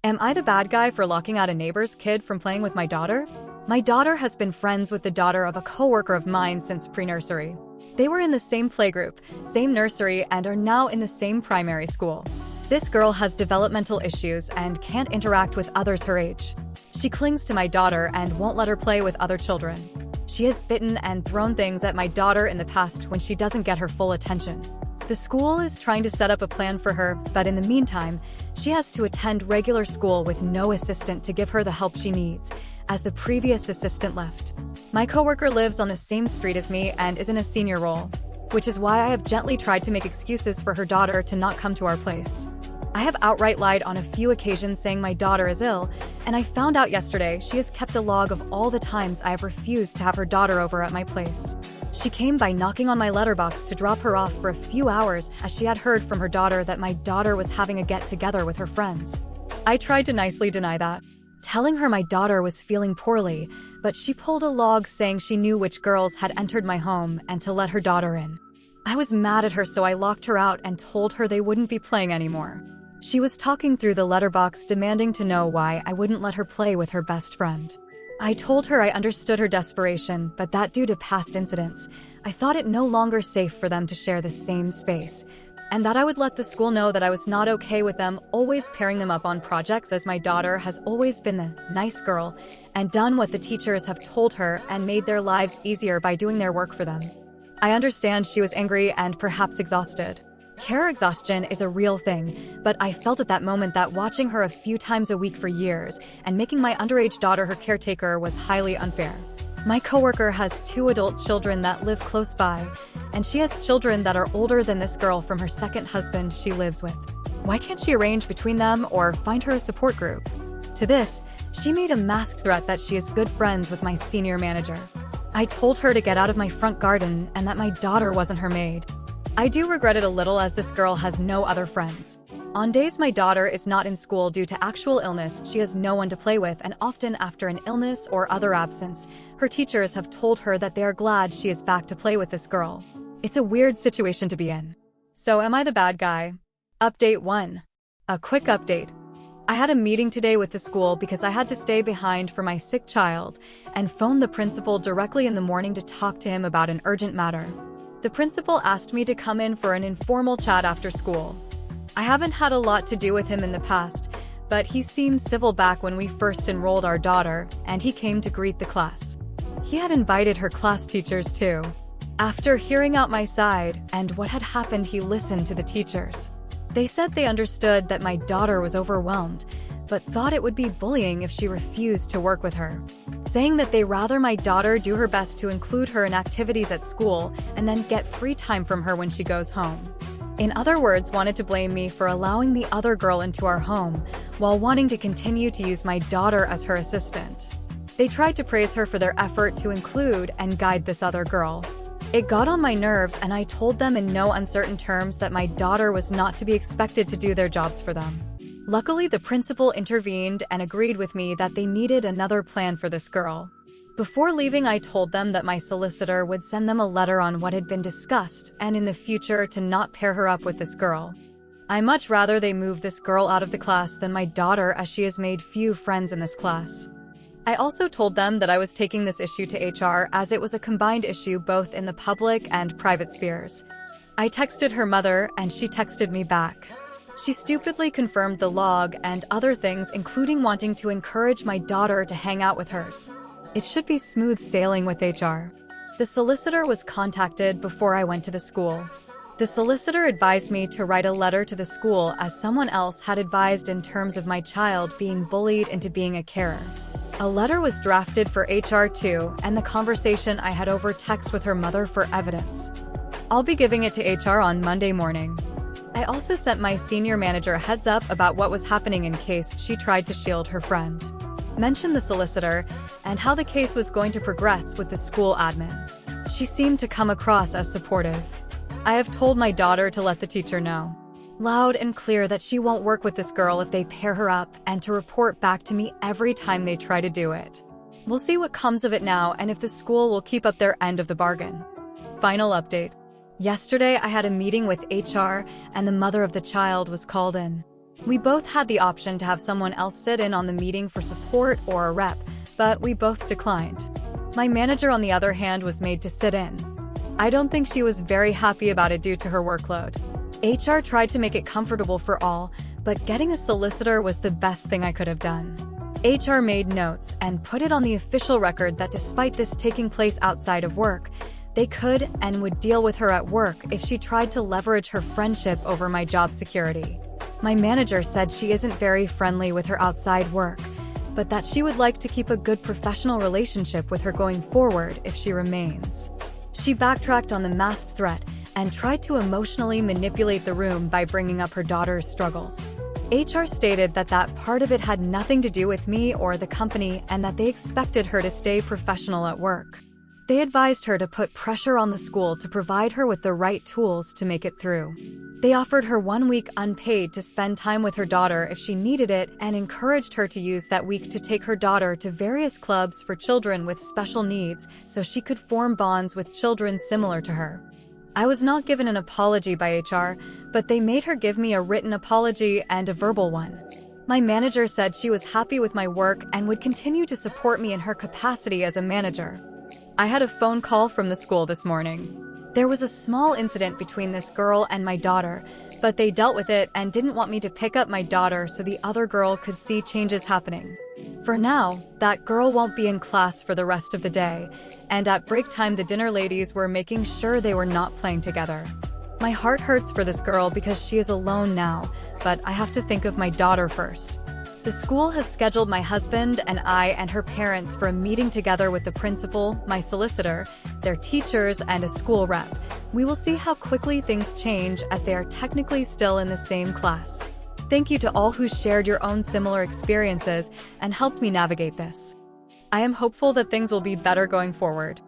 Am I the bad guy for locking out a neighbor's kid from playing with my daughter? My daughter has been friends with the daughter of a coworker of mine since pre-nursery. They were in the same playgroup, same nursery, and are now in the same primary school. This girl has developmental issues and can't interact with others her age. She clings to my daughter and won't let her play with other children. She has bitten and thrown things at my daughter in the past when she doesn't get her full attention. The school is trying to set up a plan for her, but in the meantime, she has to attend regular school with no assistant to give her the help she needs, as the previous assistant left. My coworker lives on the same street as me and is in a senior role, which is why I have gently tried to make excuses for her daughter to not come to our place. I have outright lied on a few occasions saying my daughter is ill, and I found out yesterday she has kept a log of all the times I have refused to have her daughter over at my place. She came by knocking on my letterbox to drop her off for a few hours as she had heard from her daughter that my daughter was having a get-together with her friends. I tried to nicely deny that, telling her my daughter was feeling poorly, but she pulled a log saying she knew which girls had entered my home and to let her daughter in. I was mad at her, so I locked her out and told her they wouldn't be playing anymore. She was talking through the letterbox, demanding to know why I wouldn't let her play with her best friend. I told her I understood her desperation, but that due to past incidents, I thought it no longer safe for them to share the same space, and that I would let the school know that I was not okay with them always pairing them up on projects, as my daughter has always been the nice girl and done what the teachers have told her and made their lives easier by doing their work for them. I understand she was angry and perhaps exhausted. Care exhaustion is a real thing, but I felt at that moment that watching her a few times a week for years and making my underage daughter her caretaker was highly unfair. My coworker has 2 adult children that live close by, and she has children that are older than this girl from her second husband she lives with. Why can't she arrange between them or find her a support group? To this, she made a masked threat that she is good friends with my senior manager. I told her to get out of my front garden and that my daughter wasn't her maid. I do regret it a little, as this girl has no other friends. On days my daughter is not in school due to actual illness, she has no one to play with, and often after an illness or other absence, her teachers have told her that they are glad she is back to play with this girl. It's a weird situation to be in. So am I the bad guy? Update 1. A quick update. I had a meeting today with the school because I had to stay behind for my sick child and phoned the principal directly in the morning to talk to him about an urgent matter. The principal asked me to come in for an informal chat after school. I haven't had a lot to do with him in the past, but he seemed civil back when we first enrolled our daughter, and he came to greet the class. He had invited her class teachers too. After hearing out my side and what had happened, he listened to the teachers. They said they understood that my daughter was overwhelmed, but thought it would be bullying if she refused to work with her, saying that they rather my daughter do her best to include her in activities at school and then get free time from her when she goes home. In other words, wanted to blame me for allowing the other girl into our home while wanting to continue to use my daughter as her assistant. They tried to praise her for their effort to include and guide this other girl. It got on my nerves, and I told them in no uncertain terms that my daughter was not to be expected to do their jobs for them. Luckily, the principal intervened and agreed with me that they needed another plan for this girl. Before leaving, I told them that my solicitor would send them a letter on what had been discussed and in the future to not pair her up with this girl. I much rather they move this girl out of the class than my daughter, as she has made few friends in this class. I also told them that I was taking this issue to HR, as it was a combined issue both in the public and private spheres. I texted her mother and she texted me back. She stupidly confirmed the log and other things, including wanting to encourage my daughter to hang out with hers. It should be smooth sailing with HR. The solicitor was contacted before I went to the school. The solicitor advised me to write a letter to the school, as someone else had advised in terms of my child being bullied into being a carer. A letter was drafted for HR too, and the conversation I had over text with her mother for evidence. I'll be giving it to HR on Monday morning. I also sent my senior manager a heads up about what was happening in case she tried to shield her friend. Mentioned the solicitor and how the case was going to progress with the school admin. She seemed to come across as supportive. I have told my daughter to let the teacher know, loud and clear, that she won't work with this girl if they pair her up, and to report back to me every time they try to do it. We'll see what comes of it now and if the school will keep up their end of the bargain. Final update. Yesterday, I had a meeting with HR and the mother of the child was called in. We both had the option to have someone else sit in on the meeting for support or a rep, but we both declined. My manager, on the other hand, was made to sit in. I don't think she was very happy about it due to her workload. HR tried to make it comfortable for all, but getting a solicitor was the best thing I could have done. HR made notes and put it on the official record that despite this taking place outside of work, they could and would deal with her at work if she tried to leverage her friendship over my job security. My manager said she isn't very friendly with her outside work, but that she would like to keep a good professional relationship with her going forward if she remains. She backtracked on the masked threat and tried to emotionally manipulate the room by bringing up her daughter's struggles. HR stated that part of it had nothing to do with me or the company and that they expected her to stay professional at work. They advised her to put pressure on the school to provide her with the right tools to make it through. They offered her 1 week unpaid to spend time with her daughter if she needed it and encouraged her to use that week to take her daughter to various clubs for children with special needs so she could form bonds with children similar to her. I was not given an apology by HR, but they made her give me a written apology and a verbal one. My manager said she was happy with my work and would continue to support me in her capacity as a manager. I had a phone call from the school this morning. There was a small incident between this girl and my daughter, but they dealt with it and didn't want me to pick up my daughter so the other girl could see changes happening. For now, that girl won't be in class for the rest of the day, and at break time the dinner ladies were making sure they were not playing together. My heart hurts for this girl because she is alone now, but I have to think of my daughter first. The school has scheduled my husband and I and her parents for a meeting together with the principal, my solicitor, their teachers, and a school rep. We will see how quickly things change as they are technically still in the same class. Thank you to all who shared your own similar experiences and helped me navigate this. I am hopeful that things will be better going forward.